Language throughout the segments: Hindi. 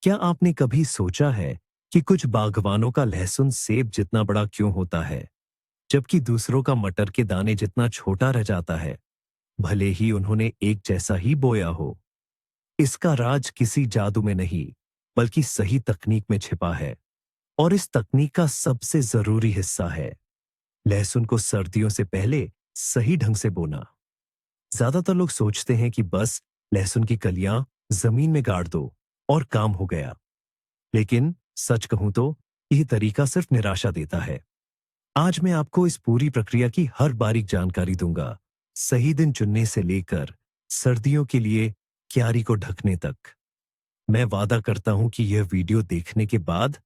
क्या आपने कभी सोचा है कि कुछ बागवानों का लहसुन सेब जितना बड़ा क्यों होता है, जबकि दूसरों का मटर के दाने जितना छोटा रह जाता है, भले ही उन्होंने एक जैसा ही बोया हो? इसका राज किसी जादू में नहीं, बल्कि सही तकनीक में छिपा है। और इस तकनीक का सबसे जरूरी हिस्सा है लहसुन को सर्दियों से पहले सही ढंग से बोना। ज्यादातर लोग सोचते हैं कि बस लहसुन की कलियां जमीन में गाड़ दो और काम हो गया। लेकिन सच कहूं तो यह तरीका सिर्फ निराशा देता है। आज मैं आपको इस पूरी प्रक्रिया की हर बारीक जानकारी दूंगा, सही दिन चुनने से लेकर सर्दियों के लिए क्यारी को ढकने तक। मैं वादा करता हूं कि यह वीडियो देखने के बाद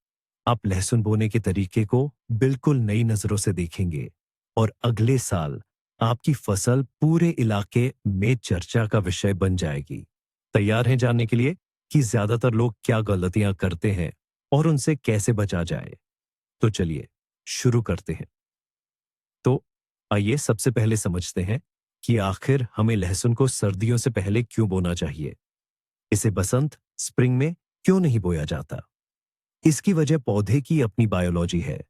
आप लहसुन बोने के तरीके को बिल्कुल नई नजरों से देखेंगे और अगले साल आपकी फसल पूरे इलाके में चर्चा का विषय बन जाएगी। तैयार हैं जानने के लिए कि ज्यादातर लोग क्या गलतियां करते हैं और उनसे कैसे बचा जाए? तो चलिए शुरू करते हैं। तो आइए सबसे पहले समझते हैं कि आखिर हमें लहसुन को सर्दियों से पहले क्यों बोना चाहिए। इसे बसंत स्प्रिंग में क्यों नहीं बोया जाता? इसकी वजह पौधे की अपनी बायोलॉजी है।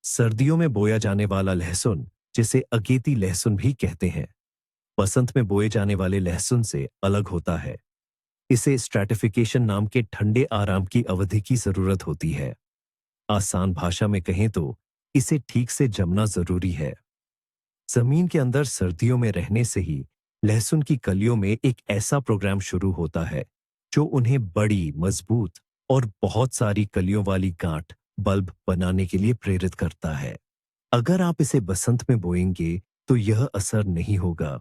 सर्दियों में बोया जाने वाला लहसुन, जिसे अगेती लहसुन भी कहते हैं, बसंत में बोए जाने वाले लहसुन से अलग होता है। इसे स्ट्रैटिफिकेशन नाम के ठंडे आराम की अवधि की जरूरत होती है। आसान भाषा में कहें तो इसे ठीक से जमना जरूरी है। जमीन के अंदर सर्दियों में रहने से ही लहसुन की कलियों में एक ऐसा प्रोग्राम शुरू होता है जो उन्हें बड़ी, मजबूत और बहुत सारी कलियों वाली गांठ बल्ब बनाने के लिए प्रेरित करता है। अगर आप इसे बसंत में बोएंगे तो यह असर नहीं होगा।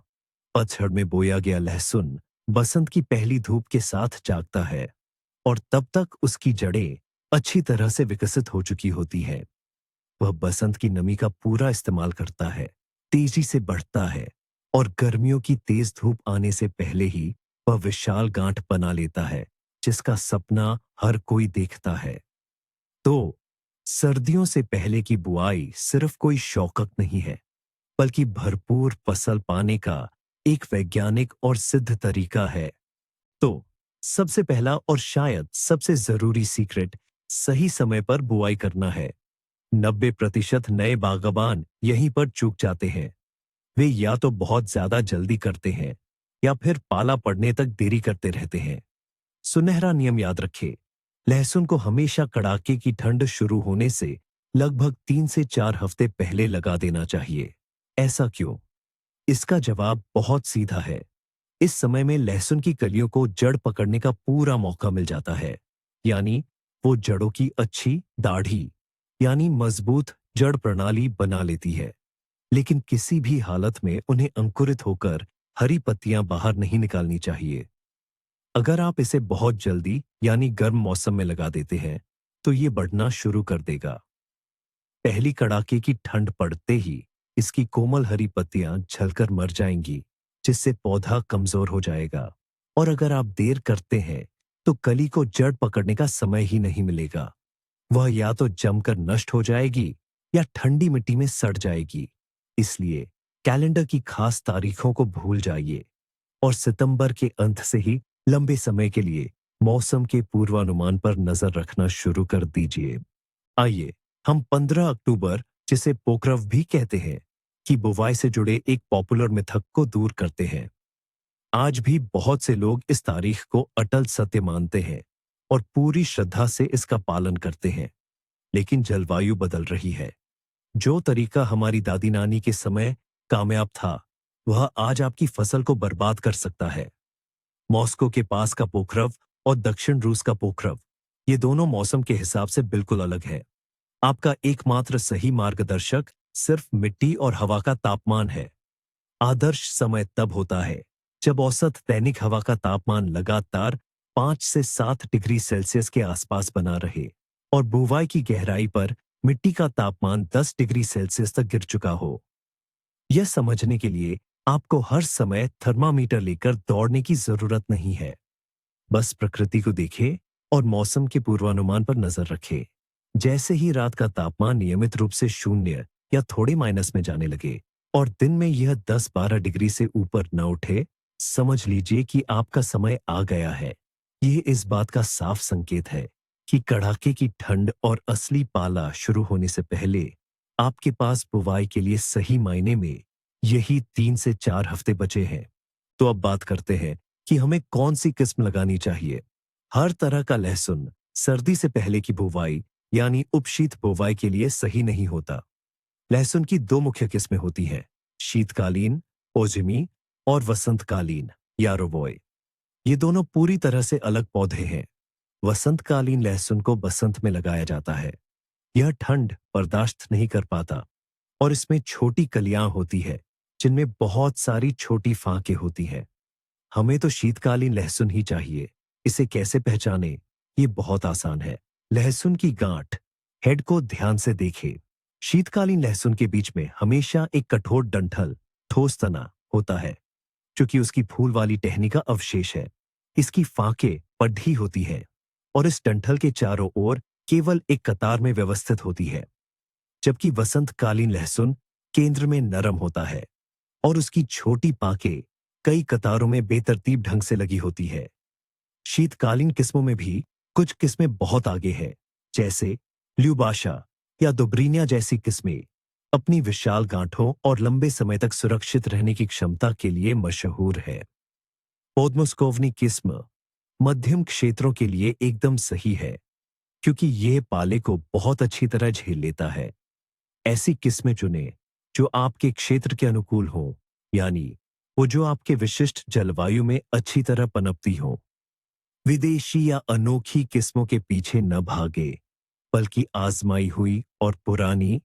पतझड़ में बोया गया लहसुन बसंत की पहली धूप के साथ जागता है और तब तक उसकी जड़ें अच्छी तरह से विकसित हो चुकी होती हैं। वह बसंत की नमी का पूरा इस्तेमाल करता है, तेजी से बढ़ता है और गर्मियों की तेज धूप आने से पहले ही वह विशाल गांठ बना लेता है, जिसका सपना हर कोई देखता है। तो सर्दियों से पहले की बुआई सिर्फ कोई शौकत नहीं है, बल्कि भरपूर फसल पाने का एक वैज्ञानिक और सिद्ध तरीका है। तो सबसे पहला और शायद सबसे जरूरी सीक्रेट सही समय पर बुआई करना है। 90% नए बागबान यहीं पर चूक जाते हैं। वे या तो बहुत ज्यादा जल्दी करते हैं या फिर पाला पड़ने तक देरी करते रहते हैं। सुनहरा नियम याद रखें, लहसुन को हमेशा कड़ाके की ठंड शुरू होने से लगभग 3 से 4 हफ्ते पहले लगा देना चाहिए। ऐसा क्यों? इसका जवाब बहुत सीधा है। इस समय में लहसुन की कलियों को जड़ पकड़ने का पूरा मौका मिल जाता है। यानी वो जड़ों की अच्छी दाढ़ी, यानी मजबूत जड़ प्रणाली बना लेती है। लेकिन किसी भी हालत में उन्हें अंकुरित होकर हरी पत्तियां बाहर नहीं निकालनी चाहिए। अगर आप इसे बहुत जल्दी यानी गर्म मौसम में लगा देते हैं तो ये बढ़ना शुरू कर देगा। पहली कड़ाके की ठंड पड़ते ही इसकी कोमल हरी पत्तियां झलकर मर जाएंगी, जिससे पौधा कमजोर हो जाएगा। और अगर आप देर करते हैं तो कली को जड़ पकड़ने का समय ही नहीं मिलेगा। वह या तो जमकर नष्ट हो जाएगी या ठंडी मिट्टी में सड़ जाएगी। इसलिए कैलेंडर की खास तारीखों को भूल जाइए और सितंबर के अंत से ही लंबे समय के लिए मौसम के पूर्वानुमान पर नजर रखना शुरू कर दीजिए। आइए हम 15 अक्टूबर, जिसे पोक्रव भी कहते हैं, की बुवाई से जुड़े एक पॉपुलर मिथक को दूर करते हैं। आज भी बहुत से लोग इस तारीख को अटल सत्य मानते हैं और पूरी श्रद्धा से इसका पालन करते हैं। लेकिन जलवायु बदल रही है। जो तरीका हमारी दादी नानी के समय कामयाब था, वह आज आपकी फसल को बर्बाद कर सकता है। मॉस्को के पास का पोखरव और दक्षिण रूस का पोखरव, ये दोनों मौसम के हिसाब से बिल्कुल अलग है। आपका एकमात्र सही मार्गदर्शक सिर्फ मिट्टी और हवा का तापमान है। आदर्श समय तब होता है जब औसत दैनिक हवा का तापमान लगातार 5 से 7 डिग्री सेल्सियस के आसपास बना रहे और बुवाई की गहराई पर मिट्टी का तापमान 10 डिग्री सेल्सियस तक गिर चुका हो। यह समझने के लिए आपको हर समय थर्मामीटर लेकर दौड़ने की जरूरत नहीं है। बस प्रकृति को देखें और मौसम के पूर्वानुमान पर नजर रखें। जैसे ही रात का तापमान नियमित रूप से 0 या थोड़े माइनस में जाने लगे और दिन में यह 10-12 डिग्री से ऊपर न उठे, समझ लीजिए कि आपका समय आ गया है। ये इस बात का साफ संकेत है कि कड़ाके की ठंड और असली पाला शुरू होने से पहले आपके पास बुवाई के लिए सही मायने में यही 3 से 4 हफ्ते बचे हैं। तो अब बात करते हैं कि हमें कौन सी किस्म लगानी चाहिए। हर तरह का लहसुन सर्दी से पहले की बुवाई यानी उपशीत बुवाई के लिए सही नहीं होता। लहसुन की दो मुख्य किस्में होती हैं, शीतकालीन ओजिमी और वसंतकालीन यारोबोय। ये दोनों पूरी तरह से अलग पौधे हैं। वसंतकालीन लहसुन को बसंत में लगाया जाता है। यह ठंड बर्दाश्त नहीं कर पाता और इसमें छोटी कलियां होती है जिनमें बहुत सारी छोटी फांकें होती हैं। हमें तो शीतकालीन लहसुन ही चाहिए। इसे कैसे पहचाने? ये बहुत आसान है। लहसुन की गांठ, हेड को ध्यान से देखें। शीतकालीन लहसुन के बीच में हमेशा एक कठोर डंठल, ठोस तना होता है, जो कि उसकी फूल वाली टहनी का अवशेष है। इसकी फांकें पड्ढी होती हैं और इस डंठल के चारों ओर केवल एक कतार में व्यवस्थित होती है। जबकि वसंतकालीन लहसुन केंद्र में नरम होता है और उसकी छोटी पांकें कई कतारों में बेतरतीब ढंग से लगी होती है। शीतकालीन किस्मों में भी कुछ किस्में बहुत आगे हैं, जैसे ल्यूबाशा या दुब्रीनिया जैसी किस्में अपनी विशाल गांठों और लंबे समय तक सुरक्षित रहने की क्षमता के लिए मशहूर है। पोदमुस्कोवनी किस्म मध्यम क्षेत्रों के लिए एकदम सही है, क्योंकि यह पाले को बहुत अच्छी तरह झेल लेता है। ऐसी किस्में चुनें जो आपके क्षेत्र के अनुकूल हों, यानी वो जो आपके विशिष्ट जलवायु में अच्छी तरह पनपती हों। विदेशी या अनोखी किस्मों के पीछे न भागे, बल्कि आजमाई हुई और पुरानी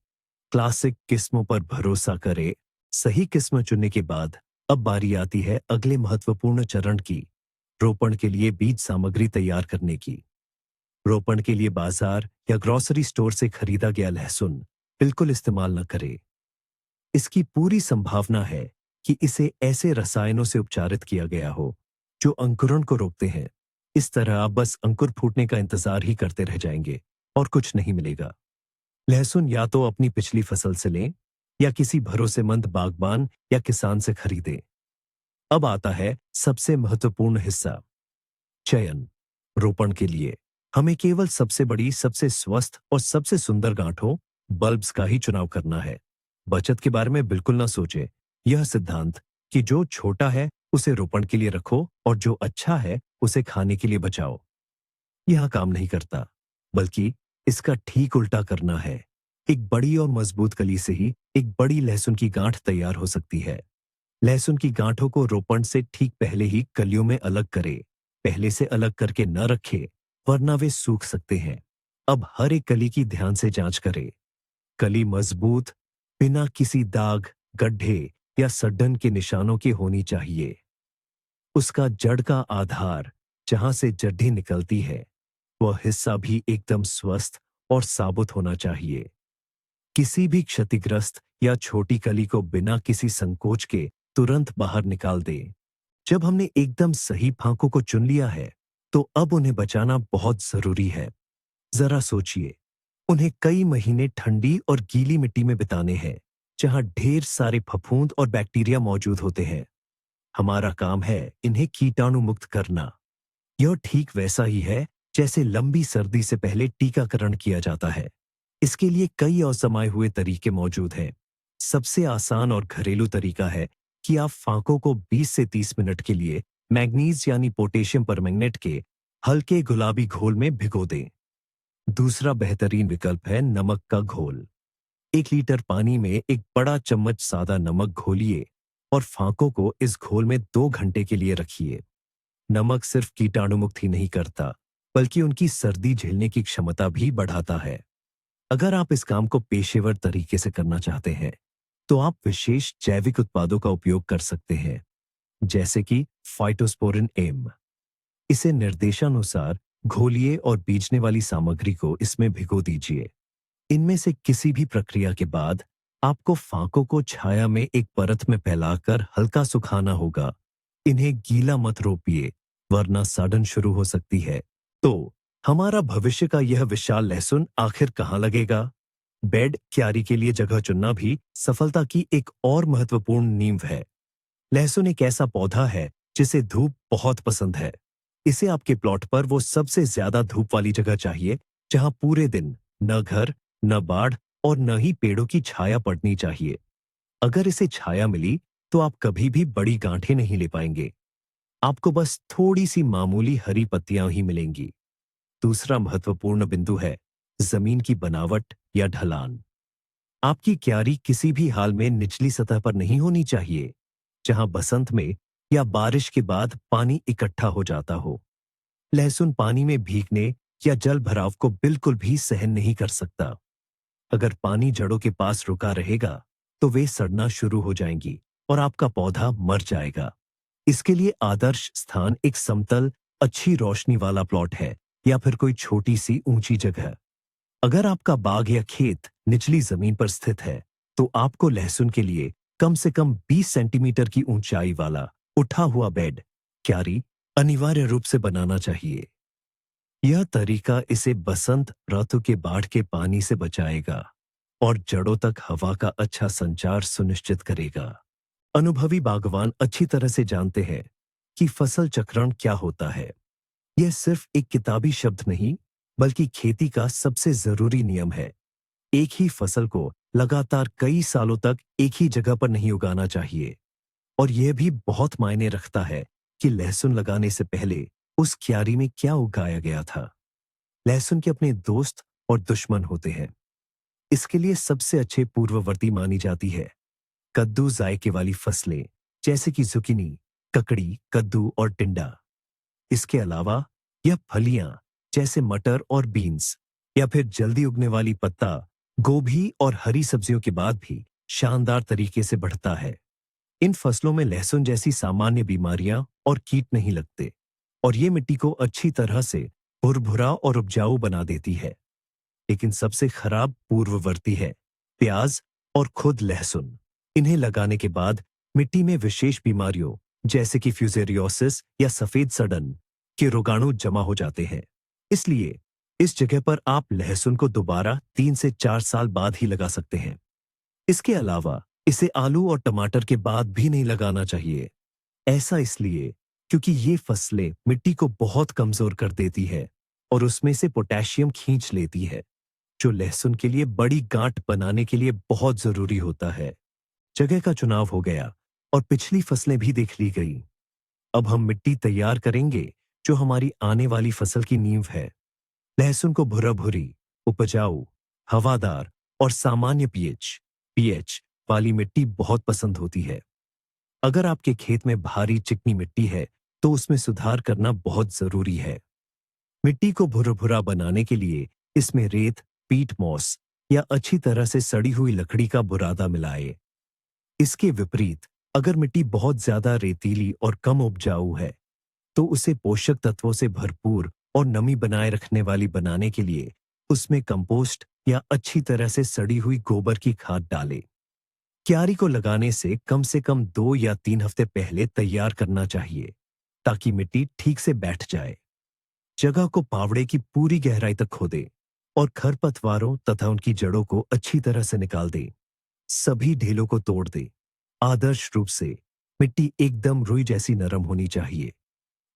क्लासिक किस्मों पर भरोसा करें। सही किस्म चुनने के बाद अब बारी आती है अगले महत्वपूर्ण चरण की, रोपण के लिए बीज सामग्री तैयार करने की। रोपण के लिए बाजार या ग्रोसरी स्टोर से खरीदा गया लहसुन बिल्कुल इस्तेमाल न करें। इसकी पूरी संभावना है कि इसे ऐसे रसायनों से उपचारित किया गया हो जो अंकुरण को रोकते हैं। इस तरह आप बस अंकुर फूटने का इंतजार ही करते रह जाएंगे और कुछ नहीं मिलेगा। लहसुन या तो अपनी पिछली फसल से लें या किसी भरोसेमंद बागबान या किसान से खरीदें। अब आता है सबसे महत्वपूर्ण हिस्सा, चयन। रोपण के लिए हमें केवल सबसे बड़ी, सबसे स्वस्थ और सबसे सुंदर गांठों बल्ब्स का ही चुनाव करना है। बचत के बारे में बिल्कुल ना सोचें। यह सिद्धांत कि जो छोटा है उसे रोपण के लिए रखो और जो अच्छा है उसे खाने के लिए बचाओ, यह काम नहीं करता, बल्कि इसका ठीक उल्टा करना है। एक बड़ी और मजबूत कली से ही एक बड़ी लहसुन की गांठ तैयार हो सकती है। लहसुन की गांठों को रोपण से ठीक पहले ही कलियों में अलग करें। पहले से अलग करके न रखें, वरना वे सूख सकते हैं। अब हर एक कली की ध्यान से जांच करें। कली मजबूत, बिना किसी दाग, गड्ढे या सड्डन के निशानों की होनी चाहिए। उसका जड़ का आधार, जहां से जड्ढी निकलती है, वह हिस्सा भी एकदम स्वस्थ और साबुत होना चाहिए। किसी भी क्षतिग्रस्त या छोटी कली को बिना किसी संकोच के तुरंत बाहर निकाल दें। जब हमने एकदम सही फांकों को चुन लिया है, तो अब उन्हें बचाना बहुत जरूरी है। जरा सोचिए, उन्हें कई महीने ठंडी और गीली मिट्टी में बिताने हैं, जहां ढेर सारे फफूंद और बैक्टीरिया मौजूद होते हैं। हमारा काम है इन्हें कीटाणु मुक्त करना। यह ठीक वैसा ही है जैसे लंबी सर्दी से पहले टीकाकरण किया जाता है। इसके लिए कई आजमाए हुए तरीके मौजूद हैं। सबसे आसान और घरेलू तरीका है कि आप फांकों को 20 से 30 मिनट के लिए मैग्नीज यानी पोटेशियम परमैंगनेट के हल्के गुलाबी घोल में भिगो दें। दूसरा बेहतरीन विकल्प है नमक का घोल। 1 लीटर पानी में एक बड़ा चम्मच सादा नमक घोलिए और फांकों को इस घोल में 2 घंटे के लिए रखिए। नमक सिर्फ कीटाणु मुक्त ही नहीं करता, बल्कि उनकी सर्दी झेलने की क्षमता भी बढ़ाता है। अगर आप इस काम को पेशेवर तरीके से करना चाहते हैं, तो आप विशेष जैविक उत्पादों का उपयोग कर सकते हैं, जैसे कि फाइटोस्पोरिन एम। इसे निर्देशानुसार घोलिए और बीजने वाली सामग्री को इसमें भिगो दीजिए। इनमें से किसी भी प्रक्रिया के बाद आपको फांकों को छाया में एक परत में फैलाकर हल्का सुखाना होगा। इन्हें गीला मत रोपिए, वरना साड़न शुरू हो सकती है। तो हमारा भविष्य का यह विशाल लहसुन आखिर कहाँ लगेगा? बेड क्यारी के लिए जगह चुनना भी सफलता की एक और महत्वपूर्ण नींव है। लहसुन एक ऐसा पौधा है जिसे धूप बहुत पसंद है। इसे आपके प्लॉट पर वो सबसे ज्यादा धूप वाली जगह चाहिए जहां पूरे दिन न घर, न बाढ़ और न ही पेड़ों की छाया पड़नी चाहिए। अगर इसे छाया मिली तो आप कभी भी बड़ी गांठें नहीं ले पाएंगे। आपको बस थोड़ी सी मामूली हरी पत्तियां ही मिलेंगी। दूसरा महत्वपूर्ण बिंदु है जमीन की बनावट या ढलान। आपकी क्यारी किसी भी हाल में निचली सतह पर नहीं होनी चाहिए, जहां बसंत में या बारिश के बाद पानी इकट्ठा हो जाता हो। लहसुन पानी में भीगने या जल भराव को बिल्कुल भी सहन नहीं कर सकता। अगर पानी जड़ों के पास रुका रहेगा तो वे सड़ना शुरू हो जाएंगी और आपका पौधा मर जाएगा। इसके लिए आदर्श स्थान एक समतल, अच्छी रोशनी वाला प्लॉट है या फिर कोई छोटी सी ऊंची जगह। अगर आपका बाग या खेत निचली जमीन पर स्थित है तो आपको लहसुन के लिए कम से कम 20 सेंटीमीटर की ऊंचाई वाला उठा हुआ बेड, क्यारी, अनिवार्य रूप से बनाना चाहिए। यह तरीका इसे बसंत ऋतु के बाढ़ के पानी से बचाएगा और जड़ों तक हवा का अच्छा संचार सुनिश्चित करेगा। अनुभवी बागवान अच्छी तरह से जानते हैं कि फसल चक्रण क्या होता है। यह सिर्फ एक किताबी शब्द नहीं, बल्कि खेती का सबसे जरूरी नियम है। एक ही फसल को लगातार कई सालों तक एक ही जगह पर नहीं उगाना चाहिए। और यह भी बहुत मायने रखता है कि लहसुन लगाने से पहले उस क्यारी में क्या उगाया गया था। लहसुन के अपने दोस्त और दुश्मन होते हैं। इसके लिए सबसे अच्छे पूर्ववर्ती मानी जाती है कद्दू जायके वाली फसलें, जैसे कि जुकीनी, ककड़ी, कद्दू और टिंडा। इसके अलावा यह फलियां, जैसे मटर और बीन्स, या फिर जल्दी उगने वाली पत्ता गोभी और हरी सब्जियों के बाद भी शानदार तरीके से बढ़ता है। इन फसलों में लहसुन जैसी सामान्य बीमारियां और कीट नहीं लगते और ये मिट्टी को अच्छी तरह से भुरभुरा और उपजाऊ बना देती है। लेकिन सबसे खराब पूर्ववर्ती है प्याज और खुद लहसुन। इन्हें लगाने के बाद मिट्टी में विशेष बीमारियों, जैसे कि फ्यूजेरियोसिस या सफेद सड़न के रोगाणु जमा हो जाते हैं। इसलिए इस जगह पर आप लहसुन को दोबारा 3 से 4 साल बाद ही लगा सकते हैं। इसके अलावा इसे आलू और टमाटर के बाद भी नहीं लगाना चाहिए। ऐसा इसलिए क्योंकि ये फसलें मिट्टी को बहुत कमजोर कर देती है और उसमें से पोटेशियम खींच लेती है, जो लहसुन के लिए बड़ी गांठ बनाने के लिए बहुत जरूरी होता है। जगह का चुनाव हो गया और पिछली फसलें भी देख ली गई। अब हम मिट्टी तैयार करेंगे जो हमारी आने वाली फसल की नींव है। लहसुन को भुरा भुरी, उपजाऊ, हवादार और सामान्य पीएच वाली मिट्टी बहुत पसंद होती है। अगर आपके खेत में भारी चिकनी मिट्टी है तो उसमें सुधार करना बहुत जरूरी है। मिट्टी को भुरभुरा बनाने के लिए इसमें रेत, पीट मॉस या अच्छी तरह से सड़ी हुई लकड़ी का बुरादा मिलाए। इसके विपरीत अगर मिट्टी बहुत ज्यादा रेतीली और कम उपजाऊ है तो उसे पोषक तत्वों से भरपूर और नमी बनाए रखने वाली बनाने के लिए उसमें कंपोस्ट या अच्छी तरह से सड़ी हुई गोबर की खाद डालें। क्यारी को लगाने से कम 2 या 3 हफ्ते पहले तैयार करना चाहिए ताकि मिट्टी ठीक से बैठ जाए। जगह को पावड़े की पूरी गहराई तक खोदें और खरपतवारों तथा उनकी जड़ों को अच्छी तरह से निकाल दें। सभी ढेलों को तोड़ दें। आदर्श रूप से मिट्टी एकदम रुई जैसी नरम होनी चाहिए।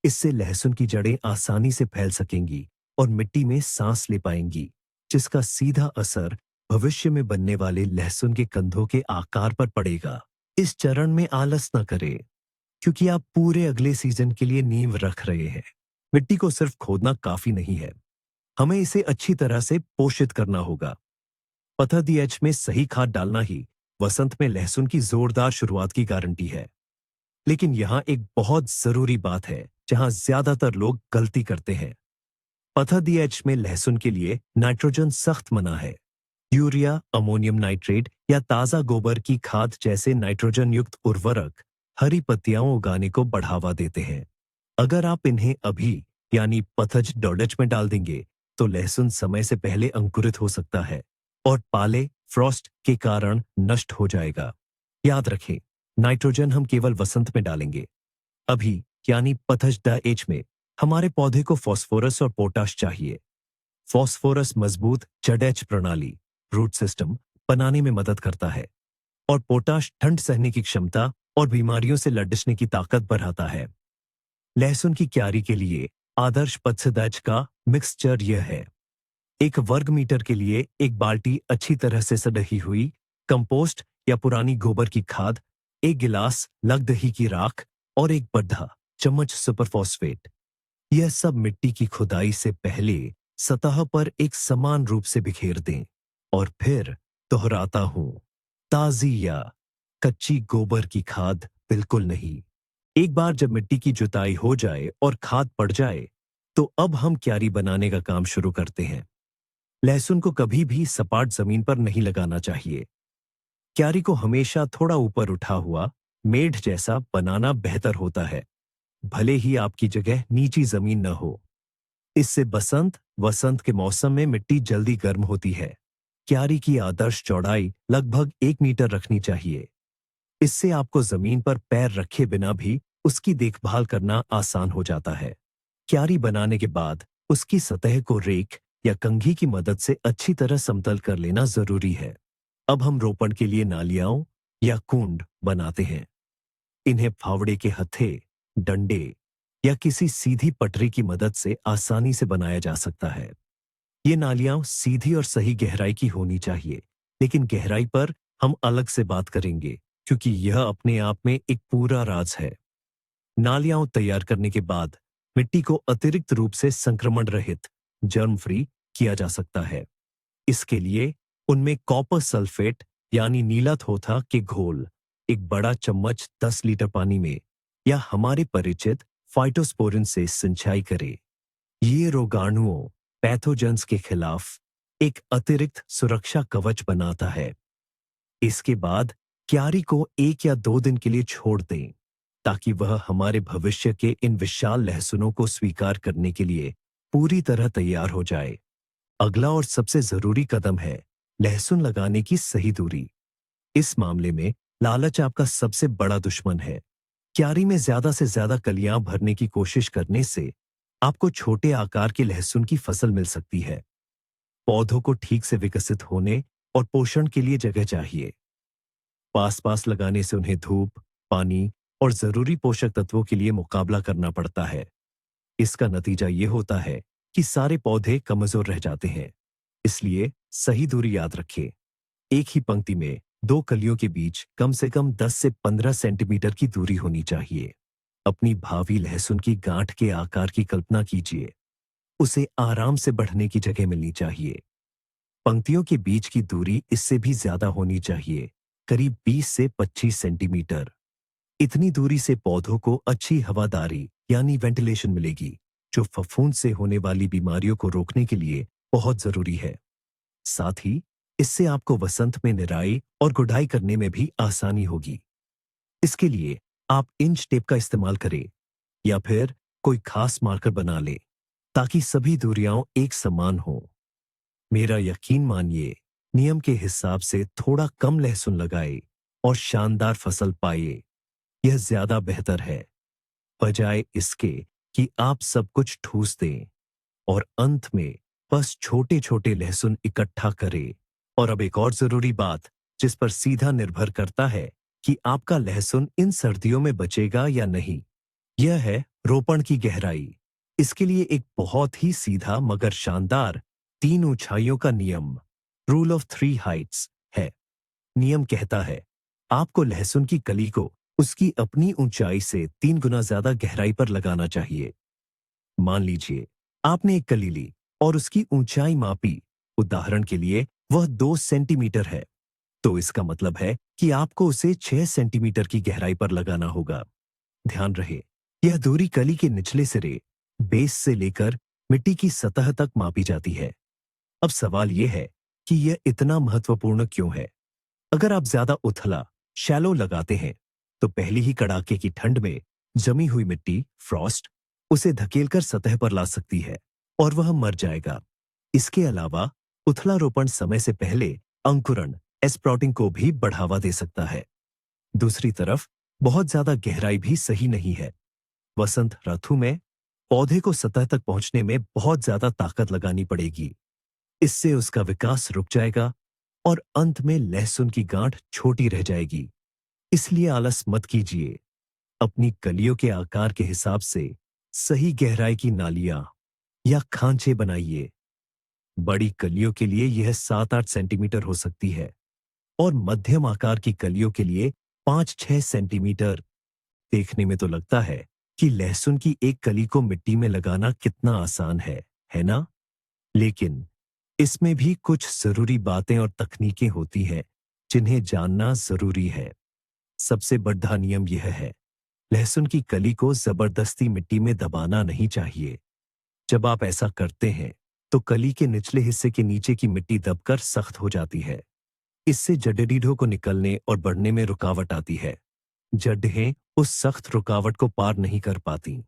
इससे लहसुन की जड़ें आसानी से फैल सकेंगी और मिट्टी में सांस ले पाएंगी, जिसका सीधा असर भविष्य में बनने वाले लहसुन के कंधों के आकार पर पड़ेगा। इस चरण में आलस न करें, क्योंकि आप पूरे अगले सीजन के लिए नींव रख रहे हैं। मिट्टी को सिर्फ खोदना काफी नहीं है, हमें इसे अच्छी तरह से पोषित करना होगा। पथदीएच में सही खाद डालना ही वसंत में लहसुन की जोरदार शुरुआत की गारंटी है। लेकिन यहाँ एक बहुत जरूरी बात है जहां ज्यादातर लोग गलती करते हैं। पथदीएच में लहसुन के लिए नाइट्रोजन सख्त मना है। यूरिया, अमोनियम नाइट्रेट या ताजा गोबर की खाद जैसे नाइट्रोजन युक्त उर्वरक हरी पत्तियां उगाने को बढ़ावा देते हैं। अगर आप इन्हें अभी यानी पथज डॉडज में डाल देंगे तो लहसुन समय से पहले अंकुरित हो सकता है और पाले, फ्रॉस्ट के कारण नष्ट हो जाएगा। याद रखें, नाइट्रोजन हम केवल वसंत में डालेंगे। अभी यानी पथज एच में हमारे पौधे को फास्फोरस और पोटाश चाहिए। फास्फोरस मजबूत जड़ैच प्रणाली, रूट सिस्टम बनाने में मदद करता है और पोटाश ठंड सहने की क्षमता और बीमारियों से लड़ने की ताकत बढ़ाता है। लहसुन की क्यारी के लिए आदर्श पत्सदाज का मिक्सचर यह है: 1 वर्ग मीटर के लिए 1 बाल्टी अच्छी तरह से सड़ही हुई कंपोस्ट या पुरानी गोबर की खाद, 1 गिलास लग-दही की राख और 1 बड़ा चम्मच सुपरफॉस्फेट। यह सब मिट्टी की खुदाई से पहले सतह पर एक समान रूप से बिखेर दें। और फिर दोहराता हूं, ताजी या कच्ची गोबर की खाद बिल्कुल नहीं। एक बार जब मिट्टी की जुताई हो जाए और खाद पड़ जाए, तो अब हम क्यारी बनाने का काम शुरू करते हैं। लहसुन को कभी भी सपाट जमीन पर नहीं लगाना चाहिए। क्यारी को हमेशा थोड़ा ऊपर उठा हुआ मेढ़ जैसा बनाना बेहतर होता है, भले ही आपकी जगह नीची जमीन न हो। इससे बसंत वसंत के मौसम में मिट्टी जल्दी गर्म होती है। क्यारी की आदर्श चौड़ाई लगभग 1 मीटर रखनी चाहिए। इससे आपको जमीन पर पैर रखे बिना भी उसकी देखभाल करना आसान हो जाता है। क्यारी बनाने के बाद उसकी सतह को रेक या कंघी की मदद से अच्छी तरह समतल कर लेना जरूरी है। अब हम रोपण के लिए नालियाओं या कुंड बनाते हैं। इन्हें फावड़े के हत्थे, डंडे या किसी सीधी पटरी की मदद से आसानी से बनाया जा सकता है। ये नालियां सीधी और सही गहराई की होनी चाहिए, लेकिन गहराई पर हम अलग से बात करेंगे, क्योंकि यह अपने आप में एक पूरा राज है। नालियां तैयार करने के बाद मिट्टी को अतिरिक्त रूप से संक्रमण रहित, जर्म फ्री किया जा सकता है। इसके लिए उनमें कॉपर सल्फेट यानी नीला थोथा के घोल 1 बड़ा चम्मच 10 लीटर पानी में या हमारे परिचित फाइटोस्पोरिन से सिंचाई करें। ये रोगाणुओं पैथोजेंस के खिलाफ एक अतिरिक्त सुरक्षा कवच बनाता है। इसके बाद क्यारी को 1 या 2 दिन के लिए छोड़ दें, ताकि वह हमारे भविष्य के इन विशाल लहसुनों को स्वीकार करने के लिए पूरी तरह तैयार हो जाए। अगला और सबसे जरूरी कदम है लहसुन लगाने की सही दूरी। इस मामले में लालच आपका सबसे बड़ा दुश्मन है। क्यारी में ज्यादा से ज्यादा कलियां भरने की कोशिश करने से आपको छोटे आकार की लहसुन की फसल मिल सकती है। पौधों को ठीक से विकसित होने और पोषण के लिए जगह चाहिए। पास पास लगाने से उन्हें धूप, पानी और जरूरी पोषक तत्वों के लिए मुकाबला करना पड़ता है। इसका नतीजा ये होता है कि सारे पौधे कमजोर रह जाते हैं। इसलिए सही दूरी याद रखें। एक ही पंक्ति में 2 कलियों के बीच कम से कम 10 से 15 सेंटीमीटर की दूरी होनी चाहिए। अपनी भावी लहसुन की गांठ के आकार की कल्पना कीजिए। उसे आराम से बढ़ने की जगह मिलनी चाहिए। पंक्तियों के बीच की दूरी इससे भी ज्यादा होनी चाहिए, करीब 20 से 25 सेंटीमीटर। इतनी दूरी से पौधों को अच्छी हवादारी यानी वेंटिलेशन मिलेगी, जो फफूंद से होने वाली बीमारियों को रोकने के लिए बहुत जरूरी है। साथ ही इससे आपको वसंत में निराई और गुड़ाई करने में भी आसानी होगी। इसके लिए आप इंच टेप का इस्तेमाल करें या फिर कोई खास मार्कर बना लें, ताकि सभी दूरियां एक समान हो। मेरा यकीन मानिए, नियम के हिसाब से थोड़ा कम लहसुन लगाए और शानदार फसल पाए। यह ज्यादा बेहतर है, बजाय इसके कि आप सब कुछ ठूस दें और अंत में बस छोटे छोटे लहसुन इकट्ठा करें। और अब एक और जरूरी बात, जिस पर सीधा निर्भर करता है कि आपका लहसुन इन सर्दियों में बचेगा या नहीं, यह है रोपण की गहराई। इसके लिए एक बहुत ही सीधा मगर शानदार 3 ऊंचाइयों का नियम, रूल ऑफ 3 हाइट्स है। नियम कहता है, आपको लहसुन की कली को उसकी अपनी ऊंचाई से 3 गुना ज्यादा गहराई पर लगाना चाहिए। मान लीजिए आपने एक कली ली और उसकी ऊंचाई मापी, उदाहरण के लिए वह 2 सेंटीमीटर है, तो इसका मतलब है कि आपको उसे 6 सेंटीमीटर की गहराई पर लगाना होगा। ध्यान रहे, यह दूरी कली के निचले सिरे, बेस से लेकर मिट्टी की सतह तक मापी जाती है। अब सवाल यह है कि यह इतना महत्वपूर्ण क्यों है? अगर आप ज्यादा उथला, शैलो लगाते हैं, तो पहली ही कड़ाके की ठंड में जमी हुई मिट्टी, फ्रॉस्ट, उसे धकेलकर सतह पर ला सकती है और वह मर जाएगा। इसके अलावा उथला रोपण समय से पहले अंकुरण, स्प्राउटिंग को भी बढ़ावा दे सकता है। दूसरी तरफ बहुत ज्यादा गहराई भी सही नहीं है। वसंत ऋतु में पौधे को सतह तक पहुंचने में बहुत ज्यादा ताकत लगानी पड़ेगी। इससे उसका विकास रुक जाएगा और अंत में लहसुन की गांठ छोटी रह जाएगी। इसलिए आलस मत कीजिए। अपनी कलियों के आकार के हिसाब से सही गहराई की नालियां या खांचे बनाइए। बड़ी कलियों के लिए यह 7-8 सेंटीमीटर हो सकती है और मध्यम आकार की कलियों के लिए 5-6 सेंटीमीटर। देखने में तो लगता है कि लहसुन की एक कली को मिट्टी में लगाना कितना आसान है ना? लेकिन इसमें भी कुछ जरूरी बातें और तकनीकें होती हैं जिन्हें जानना जरूरी है। सबसे बड़ा नियम यह है, लहसुन की कली को जबरदस्ती मिट्टी में दबाना नहीं चाहिए। जब आप ऐसा करते हैं तो कली के निचले हिस्से के नीचे की मिट्टी दबकर सख्त हो जाती है। इससे जड़ीबूटियों को निकलने और बढ़ने में रुकावट आती है। जड़ें उस सख्त रुकावट को पार नहीं कर पाती।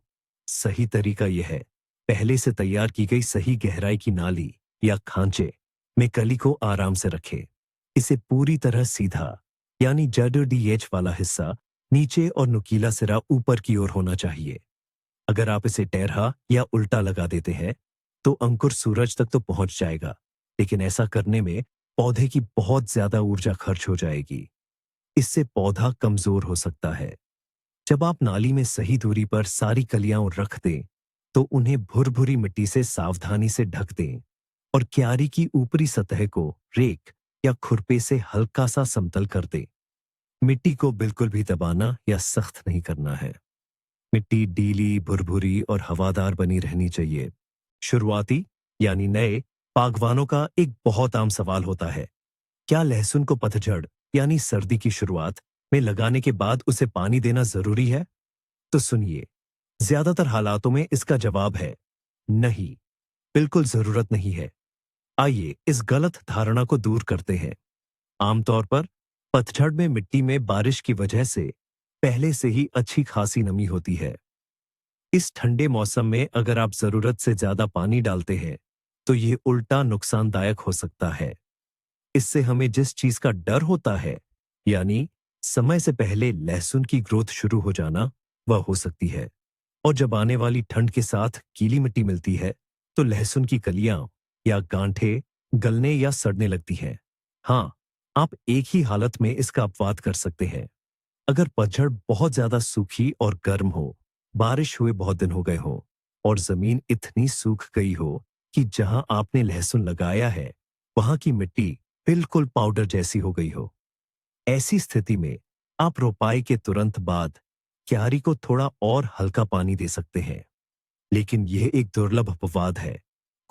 सही तरीका यह है, पहले से तैयार की गई सही गहराई की नाली या खांचे में कली को आराम से रखें। इसे पूरी तरह सीधा, यानी जड़ वाला हिस्सा नीचे और नुकीला सिरा ऊपर की ओर होना चाहिए। अगर आप इसे टेढ़ा या उल्टा लगा देते हैं तो अंकुर सूरज तक तो पहुंच जाएगा, लेकिन ऐसा करने में पौधे की बहुत ज्यादा ऊर्जा खर्च हो जाएगी। इससे पौधा कमजोर हो सकता है। जब आप नाली में सही दूरी पर सारी कलियां रख दें तो उन्हें भुरभुरी मिट्टी से सावधानी से ढक दें और क्यारी की ऊपरी सतह को रेक या खुरपे से हल्का सा समतल कर दें। मिट्टी को बिल्कुल भी दबाना या सख्त नहीं करना है। मिट्टी डीली, भुरभुरी और हवादार बनी रहनी चाहिए। शुरुआती यानी नए बागवानों का एक बहुत आम सवाल होता है, क्या लहसुन को पतझड़ यानी सर्दी की शुरुआत में लगाने के बाद उसे पानी देना जरूरी है? तो सुनिए, ज्यादातर हालातों में इसका जवाब है नहीं, बिल्कुल जरूरत नहीं है। आइए इस गलत धारणा को दूर करते हैं। आमतौर पर पतझड़ में मिट्टी में बारिश की वजह से पहले से ही अच्छी खासी नमी होती है। इस ठंडे मौसम में अगर आप जरूरत से ज्यादा पानी डालते हैं तो ये उल्टा नुकसानदायक हो सकता है। इससे हमें जिस चीज का डर होता है, यानी समय से पहले लहसुन की ग्रोथ शुरू हो जाना, वह हो सकती है। और जब आने वाली ठंड के साथ गीली मिट्टी मिलती है तो लहसुन की कलियां या गांठें गलने या सड़ने लगती हैं। हाँ, आप एक ही हालत में इसका अपवाद कर सकते हैं। अगर पतझड़ बहुत ज्यादा सूखी और गर्म हो, बारिश हुए बहुत दिन हो गए हो और जमीन इतनी सूख गई हो कि जहां आपने लहसुन लगाया है वहां की मिट्टी बिल्कुल पाउडर जैसी हो गई हो, ऐसी स्थिति में आप रोपाई के तुरंत बाद क्यारी को थोड़ा और हल्का पानी दे सकते हैं। लेकिन यह एक दुर्लभ अपवाद है,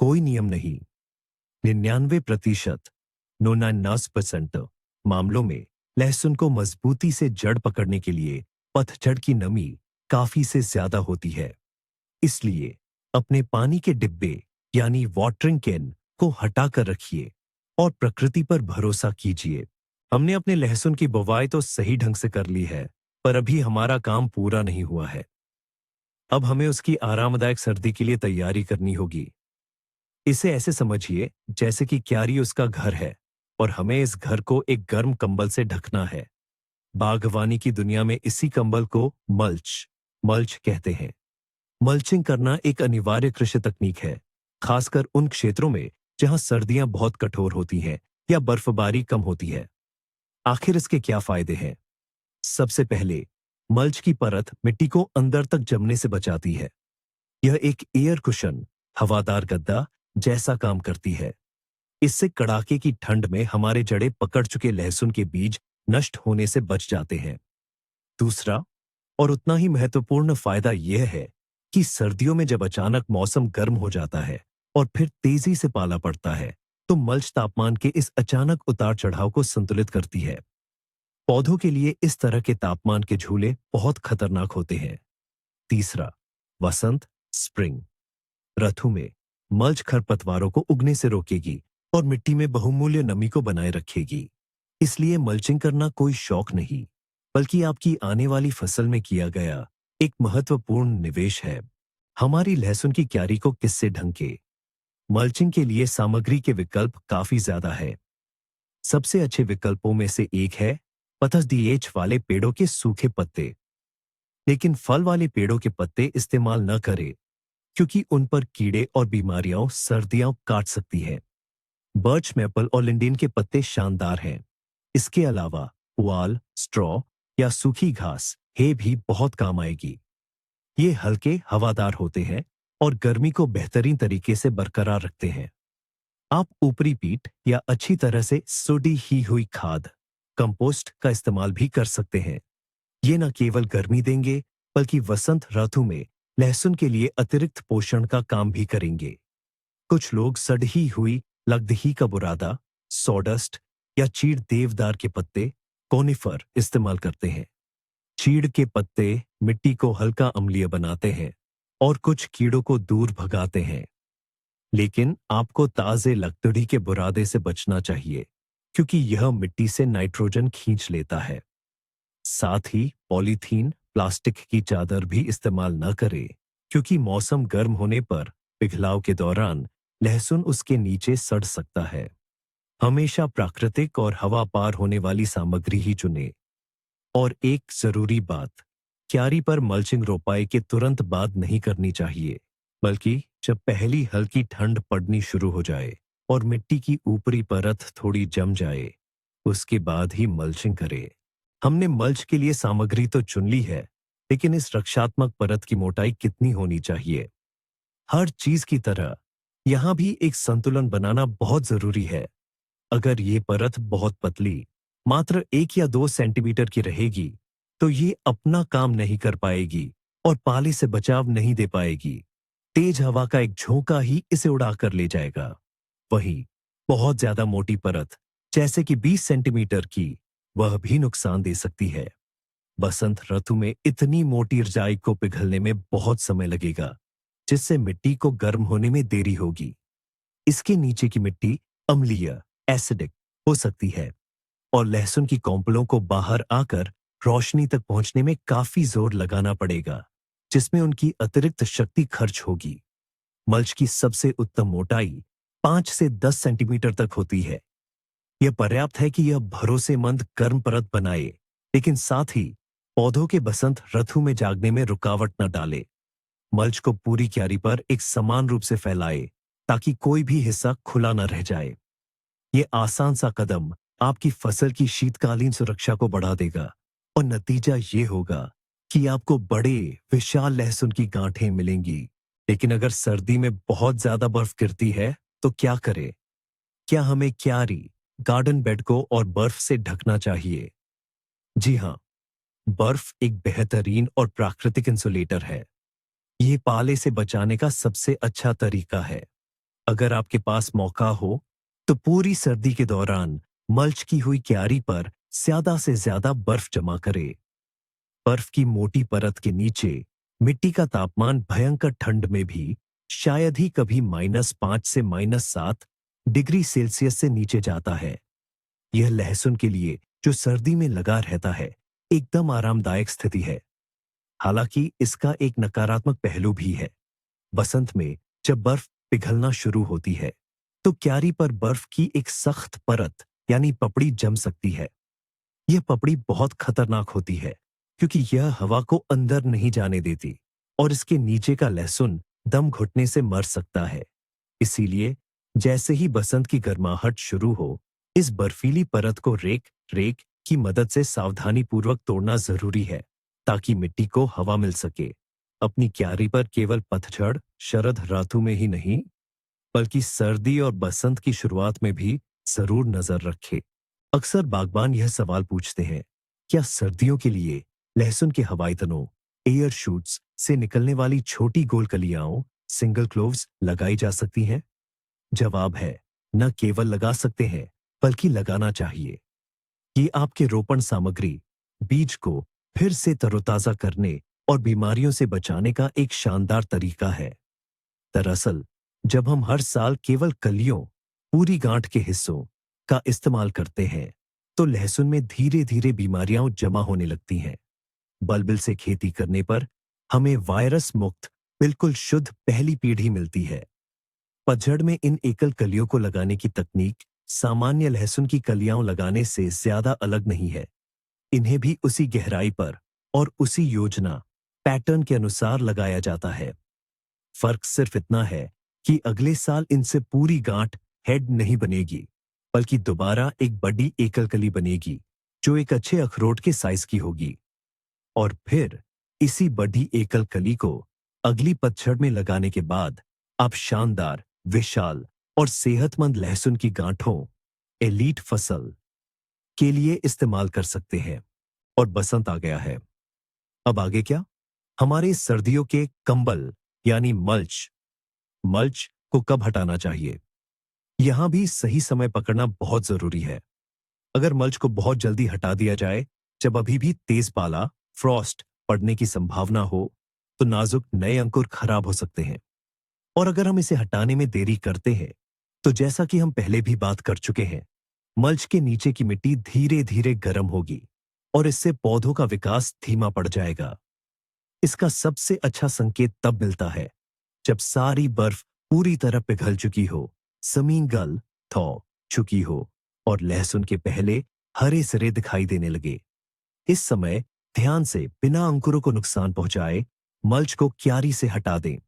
कोई नियम नहीं। 99% 99% मामलों में लहसुन को मजबूती से जड़ पकड़ने के लिए पतझड़ की नमी काफी से ज्यादा होती है। इसलिए अपने पानी के डिब्बे यानी वाटरिंग कैन को हटाकर रखिए और प्रकृति पर भरोसा कीजिए। हमने अपने लहसुन की बुवाई तो सही ढंग से कर ली है, पर अभी हमारा काम पूरा नहीं हुआ है। अब हमें उसकी आरामदायक सर्दी के लिए तैयारी करनी होगी। इसे ऐसे समझिए जैसे कि क्यारी उसका घर है और हमें इस घर को एक गर्म कंबल से ढकना है। बागवानी की दुनिया में इसी कंबल को मल्च मल्च कहते हैं। मल्चिंग करना एक अनिवार्य कृषि तकनीक है, खासकर उन क्षेत्रों में जहां सर्दियां बहुत कठोर होती हैं या बर्फबारी कम होती है। आखिर इसके क्या फायदे हैं? सबसे पहले, मल्च की परत मिट्टी को अंदर तक जमने से बचाती है। यह एक एयर कुशन, हवादार गद्दा जैसा काम करती है। इससे कड़ाके की ठंड में हमारे जड़ें पकड़ चुके लहसुन के बीज नष्ट होने से बच जाते हैं। दूसरा और उतना ही महत्वपूर्ण फायदा यह है कि सर्दियों में जब अचानक मौसम गर्म हो जाता है और फिर तेजी से पाला पड़ता है तो मल्च तापमान के इस अचानक उतार चढ़ाव को संतुलित करती है। पौधों के लिए इस तरह के तापमान के झूले बहुत खतरनाक होते हैं। तीसरा, वसंत स्प्रिंग ऋतु में मल्च खरपतवारों को उगने से रोकेगी और मिट्टी में बहुमूल्य नमी को बनाए रखेगी। इसलिए मल्चिंग करना कोई शौक नहीं, बल्कि आपकी आने वाली फसल में किया गया एक महत्वपूर्ण निवेश है। हमारी लहसुन की क्यारी को किससे ढंके? मल्चिंग के लिए सामग्री के विकल्प काफी ज्यादा है। सबसे अच्छे विकल्पों में से एक है पतझड़ वाले पेड़ों के सूखे पत्ते। लेकिन फल वाले पेड़ों के पत्ते इस्तेमाल न करें, क्योंकि उन पर कीड़े और बीमारियां सर्दियां काट सकती हैं। बर्च, मैपल और लिंडेन के पत्ते शानदार हैं। इसके अलावा पुआल, स्ट्रॉ या सूखी घास हे भी बहुत काम आएगी। ये हल्के हवादार होते हैं और गर्मी को बेहतरीन तरीके से बरकरार रखते हैं। आप ऊपरी पीट या अच्छी तरह से सुडी ही हुई खाद कंपोस्ट का इस्तेमाल भी कर सकते हैं। ये न केवल गर्मी देंगे बल्कि वसंत ऋतु में लहसुन के लिए अतिरिक्त पोषण का काम भी करेंगे। कुछ लोग सड़ी हुई लगदही का बुरादा, सॉडस्ट या चीड़ देवदार के पत्ते, कोनिफर इस्तेमाल करते हैं। चीड़ के पत्ते मिट्टी को हल्का अम्लीय बनाते हैं और कुछ कीड़ों को दूर भगाते हैं। लेकिन आपको ताजे लकड़ी के बुरादे से बचना चाहिए क्योंकि यह मिट्टी से नाइट्रोजन खींच लेता है। साथ ही पॉलीथीन, प्लास्टिक की चादर भी इस्तेमाल न करें क्योंकि मौसम गर्म होने पर पिघलाव के दौरान लहसुन उसके नीचे सड़ सकता है। हमेशा प्राकृतिक और हवा पार होने वाली सामग्री ही चुनें। और एक जरूरी बात, क्यारी पर मल्चिंग रोपाई के तुरंत बाद नहीं करनी चाहिए, बल्कि जब पहली हल्की ठंड पड़नी शुरू हो जाए और मिट्टी की ऊपरी परत थोड़ी जम जाए, उसके बाद ही मल्चिंग करें। हमने मल्च के लिए सामग्री तो चुन ली है, लेकिन इस रक्षात्मक परत की मोटाई कितनी होनी चाहिए? हर चीज की तरह यहां भी एक संतुलन बनाना बहुत जरूरी है। अगर ये परत बहुत पतली, मात्र 1 या 2 सेंटीमीटर की रहेगी, तो ये अपना काम नहीं कर पाएगी और पाले से बचाव नहीं दे पाएगी। तेज हवा का एक झोंका ही इसे उड़ाकर ले जाएगा। वहीं बहुत ज्यादा मोटी परत, जैसे कि 20 सेंटीमीटर की, वह भी नुकसान दे सकती है। बसंत ऋतु में इतनी मोटी रजाई को पिघलने में बहुत समय लगेगा, जिससे मिट्टी को गर्म होने में देरी होगी। इसके नीचे की मिट्टी अम्लीय, एसिडिक हो सकती है और लहसुन की कॉम्पलों को बाहर आकर रोशनी तक पहुंचने में काफी जोर लगाना पड़ेगा, जिसमें उनकी अतिरिक्त शक्ति खर्च होगी। मल्च की सबसे उत्तम मोटाई 5 से 10 सेंटीमीटर तक होती है। यह पर्याप्त है कि यह भरोसेमंद गर्म परत बनाए, लेकिन साथ ही पौधों के बसंत ऋतु में जागने में रुकावट न डाले। मल्च को पूरी क्यारी पर एक समान रूप से फैलाए ताकि कोई भी हिस्सा खुला न रह जाए। ये आसान सा कदम आपकी फसल की शीतकालीन सुरक्षा को बढ़ा देगा और नतीजा ये होगा कि आपको बड़े विशाल लहसुन की गांठें मिलेंगी। लेकिन अगर सर्दी में बहुत ज्यादा बर्फ गिरती है तो क्या करें? क्या हमें क्यारी, गार्डन बेड को और बर्फ से ढकना चाहिए? जी हाँ, बर्फ एक बेहतरीन और प्राकृतिक इंसुलेटर है। ये पाले से बचाने का सबसे अच्छा तरीका है। अगर आपके पास मौका हो तो पूरी सर्दी के दौरान मल्च की हुई क्यारी पर ज्यादा से ज्यादा बर्फ जमा करें। बर्फ की मोटी परत के नीचे मिट्टी का तापमान भयंकर ठंड में भी शायद ही कभी -5 से -7 डिग्री सेल्सियस से नीचे जाता है। यह लहसुन के लिए, जो सर्दी में लगा रहता है, एकदम आरामदायक स्थिति है। हालांकि इसका एक नकारात्मक पहलू भी है। बसंत में जब बर्फ पिघलना शुरू होती है तो क्यारी पर बर्फ की एक सख्त परत यानी पपड़ी जम सकती है। यह पपड़ी बहुत खतरनाक होती है क्योंकि यह हवा को अंदर नहीं जाने देती और इसके नीचे का लहसुन दम घुटने से मर सकता है। इसीलिए जैसे ही बसंत की गर्माहट शुरू हो, इस बर्फीली परत को रेक रेक की मदद से सावधानी पूर्वक तोड़ना जरूरी है ताकि मिट्टी को हवा मिल सके। अपनी क्यारी पर केवल पतझड़, शरद ऋतु में ही नहीं, बल्कि सर्दी और बसंत की शुरुआत में भी जरूर नजर रखें। अक्सर बागबान यह सवाल पूछते हैं, क्या सर्दियों के लिए लहसुन के हवाई तनों, एयर शूट्स से निकलने वाली छोटी गोल कलियाओं, सिंगल क्लोव्स लगाई जा सकती हैं? जवाब है, न केवल लगा सकते हैं, बल्कि लगाना चाहिए। ये आपके रोपण सामग्री, बीज को फिर से तरोताजा करने और बीमारियों से बचाने का एक शानदार तरीका है। दरअसल जब हम हर साल केवल कलियों, पूरी गांठ के हिस्सों का इस्तेमाल करते हैं, तो लहसुन में धीरे धीरे बीमारियां जमा होने लगती हैं। बल्बिल से खेती करने पर हमें वायरस मुक्त, बिल्कुल शुद्ध पहली पीढ़ी मिलती है। पतझड़ में इन एकल कलियों को लगाने की तकनीक सामान्य लहसुन की कलियां लगाने से ज्यादा अलग नहीं है। इन्हें भी उसी गहराई पर और उसी योजना, पैटर्न के अनुसार लगाया जाता है। फर्क सिर्फ इतना है कि अगले साल इनसे पूरी गांठ, हेड नहीं बनेगी, बल्कि दोबारा एक बड़ी एकल कली बनेगी जो एक अच्छे अखरोट के साइज की होगी। और फिर इसी बड़ी एकल कली को अगली पतझड़ में लगाने के बाद आप शानदार, विशाल और सेहतमंद लहसुन की गांठों, एलीट फसल के लिए इस्तेमाल कर सकते हैं। और बसंत आ गया है। अब आगे क्या? हमारे सर्दियों के कंबल यानी मल्च मल्च को कब हटाना चाहिए? यहां भी सही समय पकड़ना बहुत जरूरी है। अगर मल्च को बहुत जल्दी हटा दिया जाए, जब अभी भी तेज पाला, फ्रॉस्ट पड़ने की संभावना हो, तो नाजुक नए अंकुर खराब हो सकते हैं। और अगर हम इसे हटाने में देरी करते हैं, तो जैसा कि हम पहले भी बात कर चुके हैं, मल्च के नीचे की मिट्टी धीरे धीरे गर्म होगी और इससे पौधों का विकास धीमा पड़ जाएगा। इसका सबसे अच्छा संकेत तब मिलता है जब सारी बर्फ पूरी तरह पिघल चुकी हो, जमीन गल थौ चुकी हो और लहसुन के पहले हरे सिरे दिखाई देने लगे। इस समय ध्यान से बिना अंकुरों को नुकसान पहुंचाए मल्च को क्यारी से हटा दें।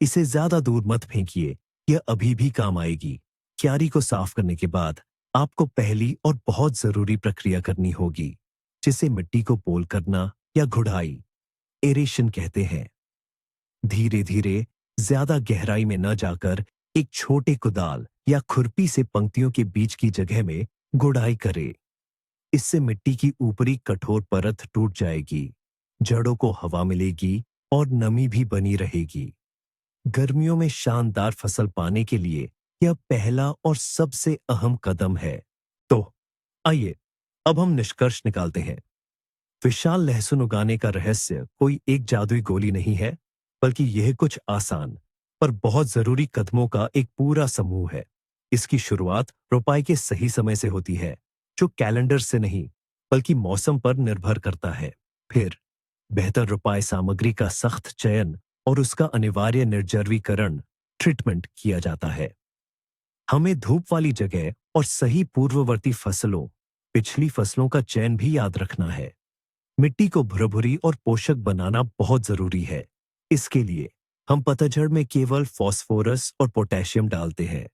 इसे ज्यादा दूर मत फेंकिए, यह अभी भी काम आएगी। क्यारी को साफ करने के बाद आपको पहली और बहुत जरूरी प्रक्रिया करनी होगी, जिसे मिट्टी को पोल करना या घुड़ाई, एरेशन कहते हैं। धीरे धीरे, ज्यादा गहराई में न जाकर एक छोटे कुदाल या खुरपी से पंक्तियों के बीच की जगह में गुड़ाई करें। इससे मिट्टी की ऊपरी कठोर परत टूट जाएगी, जड़ों को हवा मिलेगी और नमी भी बनी रहेगी। गर्मियों में शानदार फसल पाने के लिए यह पहला और सबसे अहम कदम है। तो आइए अब हम निष्कर्ष निकालते हैं। विशाल लहसुन उगाने का रहस्य कोई एक जादुई गोली नहीं है, बल्कि यह कुछ आसान पर बहुत जरूरी कदमों का एक पूरा समूह है। इसकी शुरुआत रोपाई के सही समय से होती है, जो कैलेंडर से नहीं बल्कि मौसम पर निर्भर करता है। फिर बेहतर रोपाई सामग्री का सख्त चयन और उसका अनिवार्य निर्जर्वीकरण, ट्रीटमेंट किया जाता है। हमें धूप वाली जगह और सही पूर्ववर्ती फसलों, पिछली फसलों का चयन भी याद रखना है। मिट्टी को भुरभुरी और पोषक बनाना बहुत जरूरी है। इसके लिए हम पतझड़ में केवल फास्फोरस और पोटेशियम डालते हैं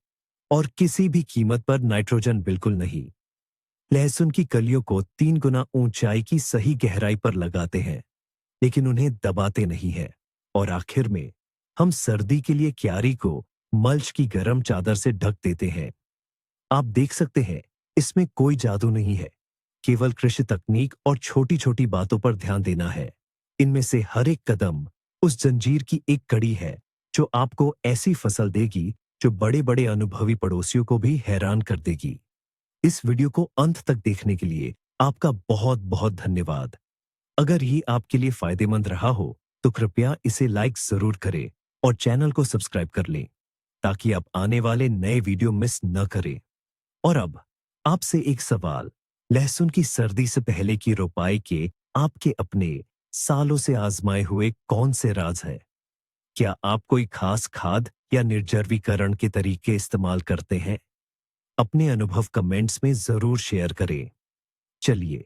और किसी भी कीमत पर नाइट्रोजन बिल्कुल नहीं। लहसुन की कलियों को 3 गुना ऊंचाई की सही गहराई पर लगाते हैं, लेकिन उन्हें दबाते नहीं है। और आखिर में हम सर्दी के लिए क्यारी को मल्च की गर्म चादर से ढक देते हैं। आप देख सकते हैं, इसमें कोई जादू नहीं है, केवल कृषि तकनीक और छोटी छोटी बातों पर ध्यान देना है। इनमें से हर एक कदम उस जंजीर की एक कड़ी है जो आपको ऐसी फसल देगी जो बड़े बड़े अनुभवी पड़ोसियों को भी हैरान कर देगी। इस वीडियो को अंत तक देखने के लिए आपका बहुत बहुत धन्यवाद। अगर ये आपके लिए फायदेमंद रहा हो तो कृपया इसे लाइक जरूर करें और चैनल को सब्सक्राइब कर लें, ताकि आप आने वाले नए वीडियो मिस न करें। और अब आपसे एक सवाल, लहसुन की सर्दी से पहले की रोपाई के आपके अपने सालों से आजमाए हुए कौन से राज है? क्या आप कोई खास खाद या निर्जर्वीकरण के तरीके इस्तेमाल करते हैं? अपने अनुभव कमेंट्स में जरूर शेयर करें। चलिए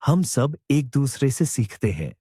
हम सब एक दूसरे से सीखते हैं